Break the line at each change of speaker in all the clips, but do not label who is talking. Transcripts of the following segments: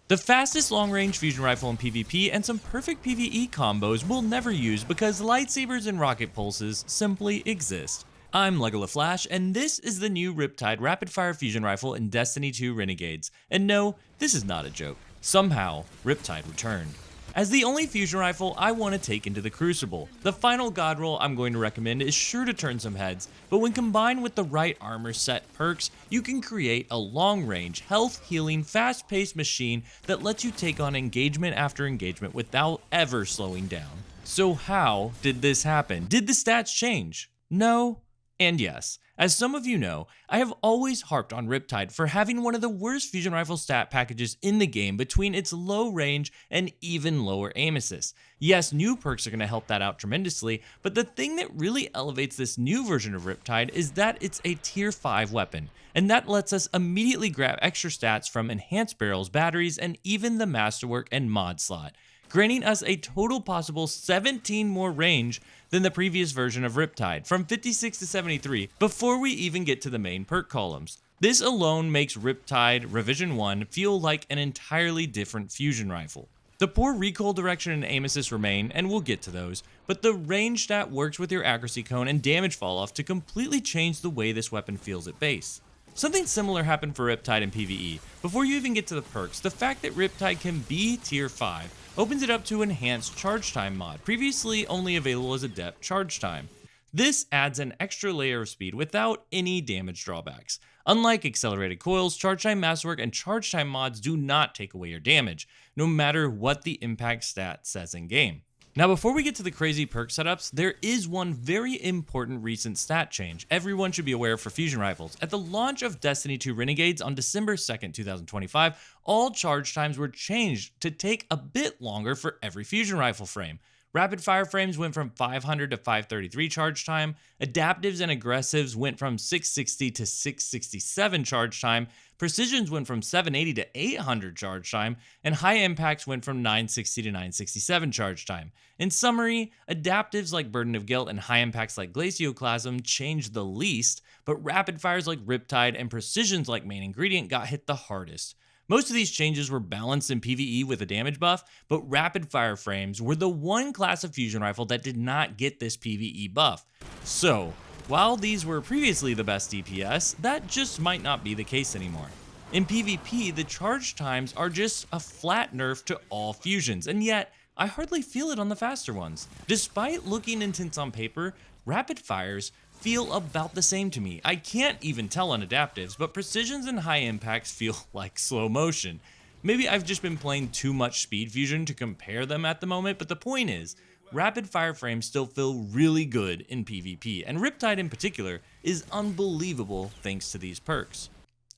The fastest long-range fusion rifle in PvP and some perfect PvE combos we'll never use because lightsabers and rocket pulses simply exist. I'm LegoLaFlash, and this is the new Riptide rapid-fire fusion rifle in Destiny 2 Renegades. And no, this is not a joke. Somehow, Riptide returned. As the only fusion rifle I want to take into the Crucible, the final god roll I'm going to recommend is sure to turn some heads, but when combined with the right armor set perks, you can create a long-range, health-healing, fast-paced machine that lets you take on engagement after engagement without ever slowing down. So how did this happen? Did the stats change? No, and yes. As some of you know, I have always harped on Riptide for having one of the worst fusion rifle stat packages in the game between its low range and even lower aim assist. Yes, new perks are going to help that out tremendously, but the thing that really elevates this new version of Riptide is that it's a tier 5 weapon, and that lets us immediately grab extra stats from enhanced barrels, batteries, and even the masterwork and mod slot, granting us a total possible 17 more range than the previous version of Riptide, from 56 to 73, before we even get to the main perk columns. This alone makes Riptide Revision 1 feel like an entirely different fusion rifle. The poor recoil direction and aim assist remain, and we'll get to those, but the range stat works with your accuracy cone and damage falloff to completely change the way this weapon feels at base. Something similar happened for Riptide in PvE. Before you even get to the perks, the fact that Riptide can be tier 5 opens it up to enhanced charge time mod, previously only available as adept charge time. This adds an extra layer of speed without any damage drawbacks. Unlike accelerated coils, charge time masterwork and charge time mods do not take away your damage, no matter what the impact stat says in game. Now, before we get to the crazy perk setups, there is one very important recent stat change everyone should be aware of for fusion rifles. At the launch of Destiny 2 Renegades on December 2nd, 2025, all charge times were changed to take a bit longer for every fusion rifle frame. Rapid fire frames went from 500 to 533 charge time, adaptives and aggressives went from 660 to 667 charge time, precisions went from 780 to 800 charge time, and high impacts went from 960 to 967 charge time. In summary, adaptives like Burden of Guilt and high impacts like Glacioclasm changed the least, but rapid fires like Riptide and precisions like Main Ingredient got hit the hardest. Most of these changes were balanced in PvE with a damage buff, but rapid fire frames were the one class of fusion rifle that did not get this PvE buff. So, while these were previously the best DPS, that just might not be the case anymore. In PvP, the charge times are just a flat nerf to all fusions, and yet, I hardly feel it on the faster ones. Despite looking intense on paper, rapid fires feel about the same to me. I can't even tell on adaptives, but precisions and high impacts feel like slow motion. Maybe I've just been playing too much speed fusion to compare them at the moment, but the point is, rapid fire frames still feel really good in PvP, and Riptide in particular is unbelievable thanks to these perks.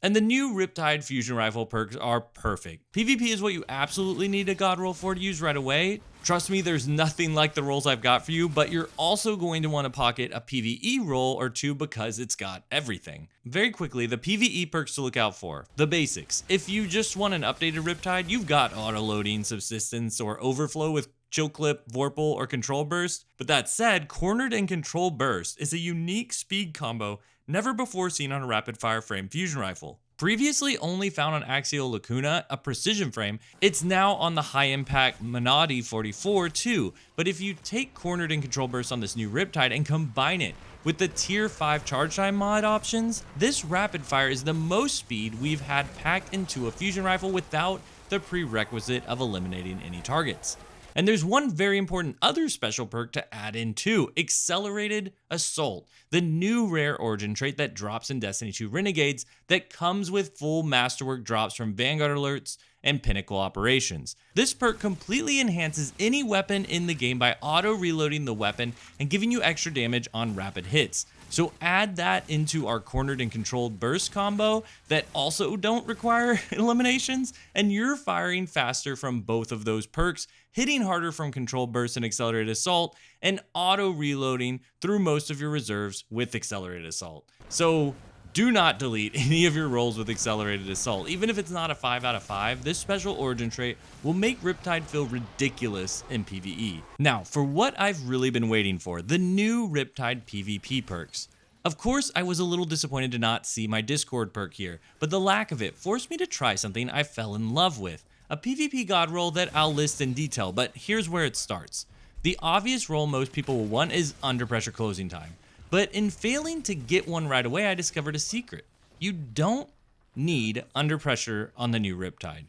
And the new Riptide fusion rifle perks are perfect. PvP is what you absolutely need a god roll for to use right away. Trust me, there's nothing like the rolls I've got for you, but you're also going to want to pocket a PvE roll or two because it's got everything. Very quickly, the PvE perks to look out for. The basics. If you just want an updated Riptide, you've got auto-loading, subsistence, or overflow with chill clip, vorpal, or control burst. But that said, cornered and control burst is a unique speed combo never before seen on a rapid fire frame fusion rifle. Previously only found on Axial Lacuna, a precision frame, it's now on the high impact Manati 44 too. But if you take cornered and control burst on this new Riptide and combine it with the tier 5 charge time mod options, this rapid fire is the most speed we've had packed into a fusion rifle without the prerequisite of eliminating any targets. And there's one very important other special perk to add in too, Accelerated Assault, the new rare origin trait that drops in Destiny 2 Renegades that comes with full masterwork drops from Vanguard alerts and Pinnacle operations. This perk completely enhances any weapon in the game by auto-reloading the weapon and giving you extra damage on rapid hits. So add that into our cornered and controlled burst combo that also don't require eliminations, and you're firing faster from both of those perks, hitting harder from controlled burst and accelerated assault, and auto reloading through most of your reserves with accelerated assault. So do not delete any of your rolls with accelerated assault. Even if it's not a 5 out of 5, this special origin trait will make Riptide feel ridiculous in PvE. Now, for what I've really been waiting for, the new Riptide PvP perks. Of course, I was a little disappointed to not see my Discord perk here, but the lack of it forced me to try something I fell in love with. a PvP god roll that I'll list in detail, but here's where it starts. The obvious roll most people will want is under pressure closing time, but in failing to get one right away, I discovered a secret. You don't need under pressure on the new Riptide.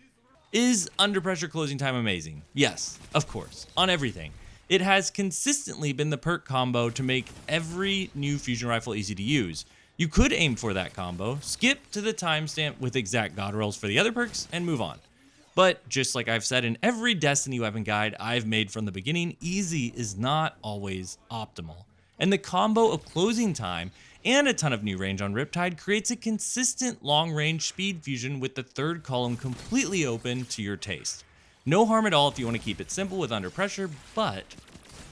Is under pressure closing time amazing? Yes, of course, on everything. It has consistently been the perk combo to make every new fusion rifle easy to use. You could aim for that combo, skip to the timestamp with exact god rolls for the other perks, and move on. But just like I've said in every Destiny weapon guide I've made from the beginning, easy is not always optimal. And the combo of closing time and a ton of new range on Riptide creates a consistent long-range speed fusion with the third column completely open to your taste. No harm at all if you want to keep it simple with under pressure, but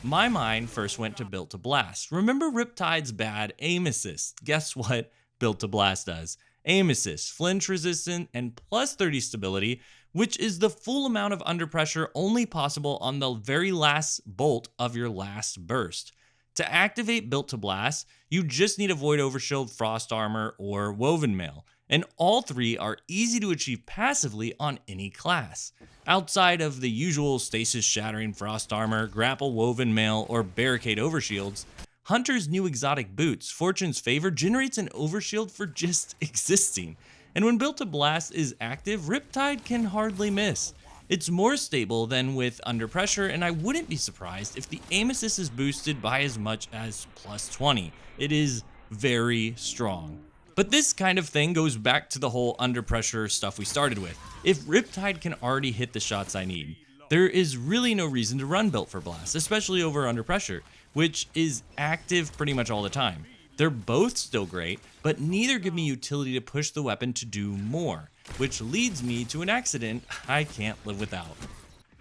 my mind first went to Built to Blast. Remember Riptide's bad aim assist? Guess what Built to Blast does? Aim assist, flinch resistant, and plus 30 stability, which is the full amount of under pressure only possible on the very last bolt of your last burst. To activate Built to Blast, you just need a Void Overshield, Frost Armor, or Woven Mail, and all three are easy to achieve passively on any class. Outside of the usual Stasis Shattering Frost Armor, Grapple Woven Mail, or Barricade Overshields, Hunter's new exotic boots, Fortune's Favor, generates an overshield for just existing, and when Built to Blast is active, Riptide can hardly miss. It's more stable than with under pressure, and I wouldn't be surprised if the aim assist is boosted by as much as plus 20. It is very strong. But this kind of thing goes back to the whole under pressure stuff we started with. If Riptide can already hit the shots I need, there is really no reason to run Built for Blast, especially over under pressure, which is active pretty much all the time. They're both still great, but neither give me utility to push the weapon to do more, which leads me to an accident I can't live without.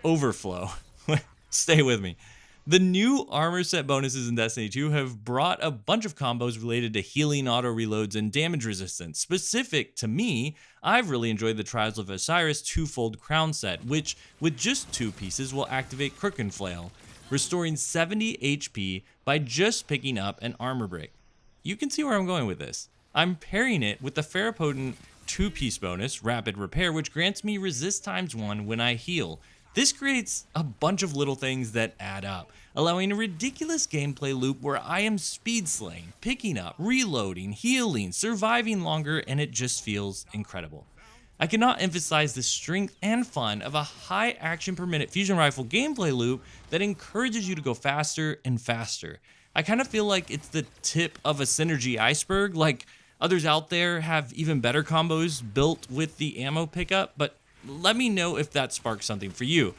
Overflow. Stay with me. The new armor set bonuses in Destiny 2 have brought a bunch of combos related to healing, auto reloads, and damage resistance. Specific to me, I've really enjoyed the Trials of Osiris twofold crown set, which with just 2 pieces will activate Crook and Flail, restoring 70 HP by just picking up an armor brick. You can see where I'm going with this. I'm pairing it with the Ferropotent 2-piece bonus, Rapid Repair, which grants me resist ×1 when I heal. This creates a bunch of little things that add up, allowing a ridiculous gameplay loop where I am speed slaying, picking up, reloading, healing, surviving longer, and it just feels incredible. I cannot emphasize the strength and fun of a high action per minute fusion rifle gameplay loop that encourages you to go faster and faster. I kind of feel like it's the tip of a synergy iceberg, like others out there have even better combos built with the ammo pickup, but let me know if that sparks something for you.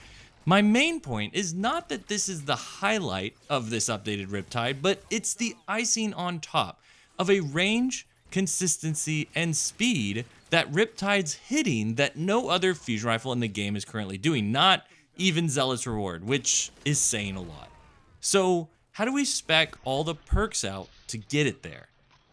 My main point is not that this is the highlight of this updated Riptide, but it's the icing on top of a range, consistency, and speed that Riptide's hitting that no other fusion rifle in the game is currently doing, not even Zealot's Reward, which is saying a lot. So how do we spec all the perks out to get it there?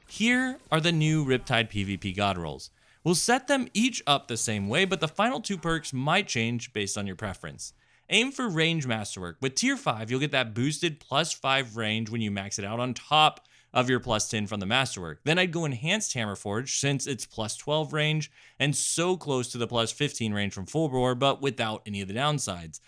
Here are the new Riptide PvP God Rolls. We'll set them each up the same way, but the final 2 perks might change based on your preference. Aim for Range Masterwork. With tier 5, you'll get that boosted +5 range when you max it out on top of your +10 from the Masterwork. Then I'd go Enhanced Hammerforge since it's +12 range and so close to the +15 range from Full Bore, but without any of the downsides.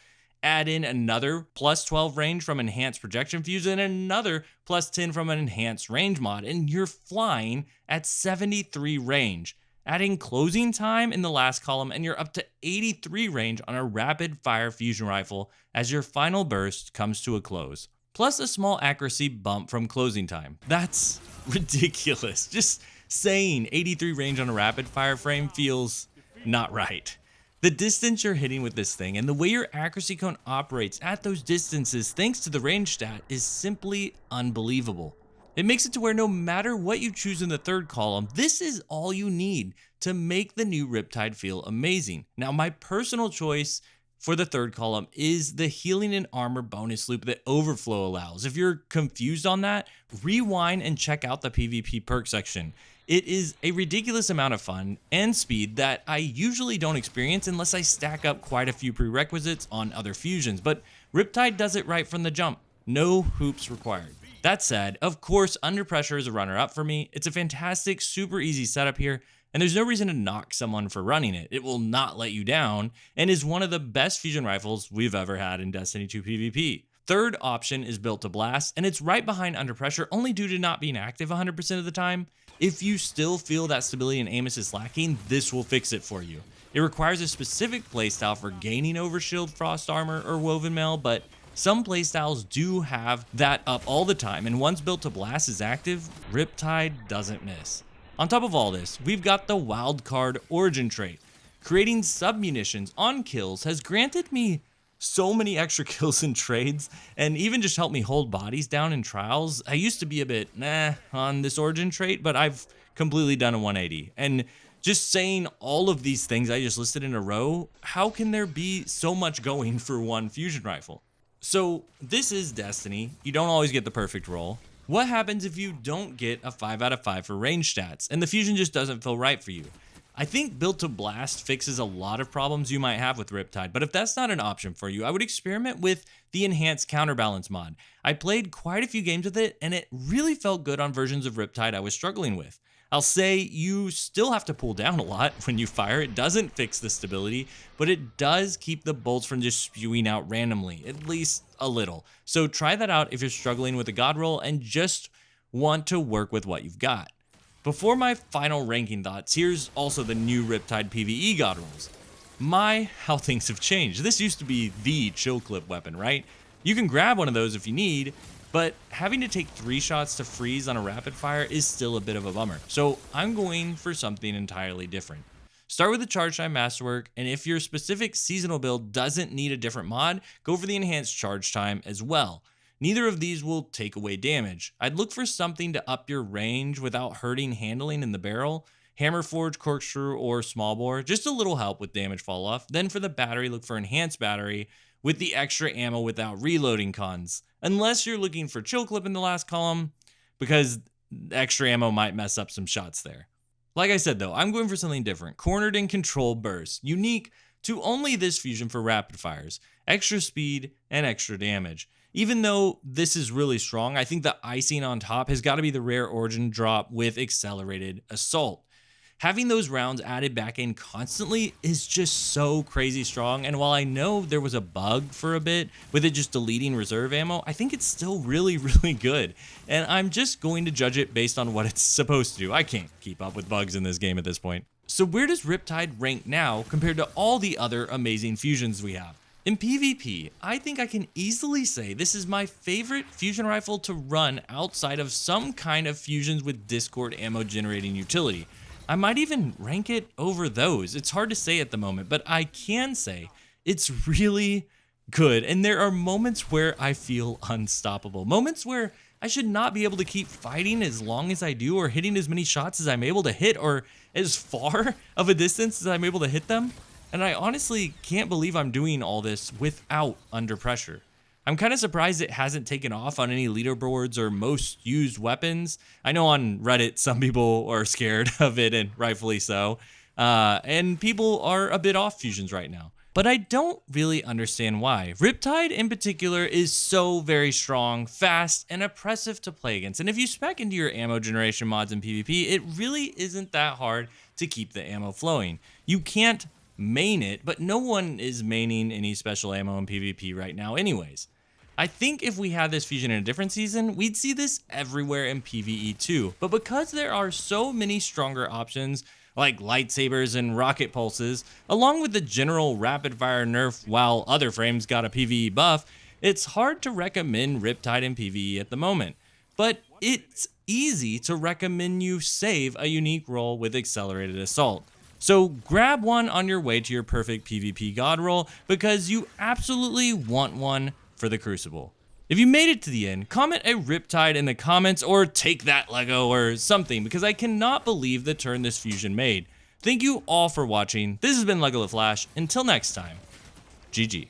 Add in another +12 range from Enhanced Projection Fuse and another +10 from an Enhanced Range mod, and you're flying at 73 range. Adding closing time in the last column, and you're up to 83 range on a rapid fire fusion rifle as your final burst comes to a close. Plus a small accuracy bump from closing time. That's ridiculous. Just saying 83 range on a rapid fire frame feels not right. The distance you're hitting with this thing and the way your accuracy cone operates at those distances thanks to the range stat is simply unbelievable. It makes it to where no matter what you choose in the third column, this is all you need to make the new Riptide feel amazing. Now, my personal choice for the third column is the healing and armor bonus loop that Overflow allows. If you're confused on that, rewind and check out the PvP perk section. It is a ridiculous amount of fun and speed that I usually don't experience unless I stack up quite a few prerequisites on other fusions, but Riptide does it right from the jump. No hoops required. That said, of course, Under Pressure is a runner-up for me. It's a fantastic, super easy setup here, and there's no reason to knock someone for running it. It will not let you down, and is one of the best fusion rifles we've ever had in Destiny 2 PvP. Third option is Built to Blast, and it's right behind Under Pressure only due to not being active 100% of the time. If you still feel that stability and aim assist lacking, this will fix it for you. It requires a specific playstyle for gaining Overshield, Frost Armor, or Woven Mail, but some playstyles do have that up all the time, and once Built to Blast is active, Riptide doesn't miss. On top of all this, we've got the Wildcard Origin trait. Creating sub-munitions on kills has granted me so many extra kills in trades, and even just helped me hold bodies down in trials. I used to be a bit on this Origin trait, but I've completely done a 180. And just saying all of these things I just listed in a row, how can there be so much going for one fusion rifle? So this is Destiny. You don't always get the perfect roll. What happens if you don't get a 5 out of 5 for range stats and the fusion just doesn't feel right for you? I think Built to Blast fixes a lot of problems you might have with Riptide, but if that's not an option for you, I would experiment with the Enhanced Counterbalance mod. I played quite a few games with it, and it really felt good on versions of Riptide I was struggling with. I'll say you still have to pull down a lot when you fire. It doesn't fix the stability, but it does keep the bolts from just spewing out randomly, at least a little. So try that out if you're struggling with a god roll and just want to work with what you've got. Before my final ranking thoughts, here's also the new Riptide PvE God Rolls. How things have changed. This used to be the chill clip weapon, right? You can grab one of those if you need, but having to take 3 shots to freeze on a rapid fire is still a bit of a bummer. So I'm going for something entirely different. Start with the Charge Time Masterwork, and if your specific seasonal build doesn't need a different mod, go for the Enhanced Charge Time as well. Neither of these will take away damage. I'd look for something to up your range without hurting handling in the barrel. Hammerforge, Corkscrew, or Small Bore, just a little help with damage fall off. Then for the battery, look for Enhanced Battery with the extra ammo without reloading cons. Unless you're looking for Chill Clip in the last column, because extra ammo might mess up some shots there. Like I said though, I'm going for something different. Cornered and Controlled Burst, unique to only this fusion for rapid fires. Extra speed and extra damage. Even though this is really strong, I think the icing on top has got to be the rare Origin drop with Accelerated Assault. Having those rounds added back in constantly is just so crazy strong, and while I know there was a bug for a bit with it just deleting reserve ammo, I think it's still really, really good, and I'm just going to judge it based on what it's supposed to do. I can't keep up with bugs in this game at this point. So where does Riptide rank now compared to all the other amazing fusions we have? In PvP, I think I can easily say this is my favorite fusion rifle to run outside of some kind of fusions with Discord ammo generating utility. I might even rank it over those. It's hard to say at the moment, but I can say it's really good. And there are moments where I feel unstoppable. Moments where I should not be able to keep fighting as long as I do, or hitting as many shots as I'm able to hit, or as far of a distance as I'm able to hit them. And I honestly can't believe I'm doing all this without Under Pressure. I'm kind of surprised it hasn't taken off on any leaderboards or most used weapons. I know on Reddit some people are scared of it, and rightfully so. And people are a bit off fusions right now. But I don't really understand why. Riptide in particular is so very strong, fast, and oppressive to play against. And if you spec into your ammo generation mods in PvP, it really isn't that hard to keep the ammo flowing. You can't main it, but no one is maining any special ammo in PvP right now anyways. I think if we had this fusion in a different season, we'd see this everywhere in PvE too. But because there are so many stronger options like lightsabers and rocket pulses, along with the general rapid fire nerf while other frames got a PvE buff, it's hard to recommend Riptide in PvE at the moment. But it's easy to recommend you save a unique role with Accelerated Assault. So grab one on your way to your perfect PvP God roll, because you absolutely want one for the Crucible. If you made it to the end, comment a Riptide in the comments, or take that Lego or something, because I cannot believe the turn this fusion made. Thank you all for watching. This has been Lego the Flash. Until next time, GG.